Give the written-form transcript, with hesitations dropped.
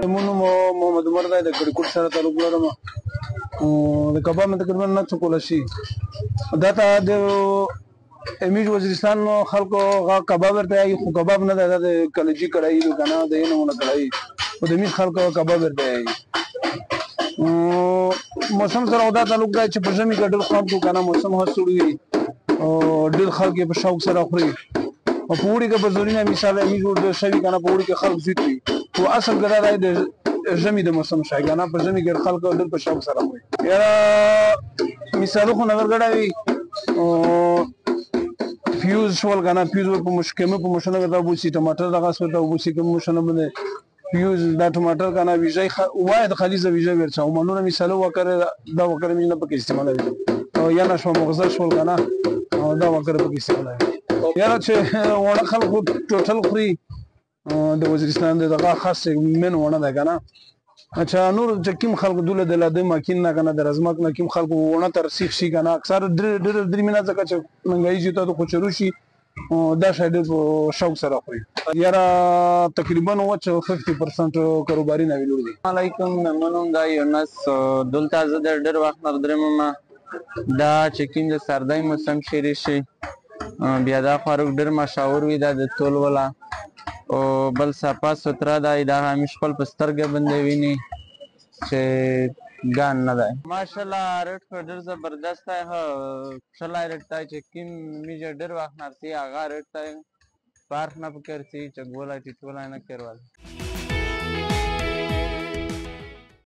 منو محمد عمر دی د کړکوټ سره تعلق لرم. د کباب مې تقریبا نه څه کولی شي دا ته د امیج وزیرستان خلکو هغه کباب ورته وایي خو کباب نه دی دا د کلچي کړایي دی که نه د یې نومونه کړایي خو د امیج خلکو کباب ورته وایي. موسم سره دا تعلق دی چې په ژمي کې ډېر خوند کوو که نه موسم ښه سوړ وي او ډېر خلک یې په شوق سره خوري او په اوړي کې به ضروري نه مثال امیج ډېر شوي که نه په اوړي کې خلک زیات وي خو اصل کې دا دی د ژمي د موسم شی که نه په ژمي کې خلک ډېر په شوق سره خوري. یاره مثالو خو نظرګډه وي فیوز شول که نه فیوز په مشکمه په مشنه ورته وبوسي ټماټر دغه ورته وبوسي که مشنه باندې فیوز دا ټماټر که نه ویژه واید خلیزه ویژه ورچه او منونه مثالو وکره دا وکره مې نه پکې استعمالوي او یا نه شوه مغزه شول که نه او دا وکره پکې استعمالوي. یاره چې وړه خلکو ټوټل خوري د وزیرستان د دغه خاص مین ونه ده که نه. اچھا نور چې کوم خلکو دوله د لاده ماکین نه که نه د رزمک نه کوم خلکو ونه ته رسیخ شي که نه اکثر ډېر درې مینه ځکه چې مهنګایي زیاته ده خو چې روشي دا شی ډېر په شوق سره خوري. یاره تقریبا وچ 50% کاروباري نوي لوړ دي. علیکم منم دا یونس دلته زه د ډېر وخت نه درېمم دا چې کوم د سردی موسم شروع شي بیا دا خوراک ډېر مشهور وي دا د ټول ولا او بل صفا سوتره دی دا همیش خپل په سترګه باندې ویني چې ګان نه دی. ماشاءالله ریټ خو ډېر زبردست دی ښه ریټ دی چې کوم میجه ډېر وخت نه رسي هغه ریټ دی فرق نه پکې رسي چې ګولی ټیټولی نه کېرولی.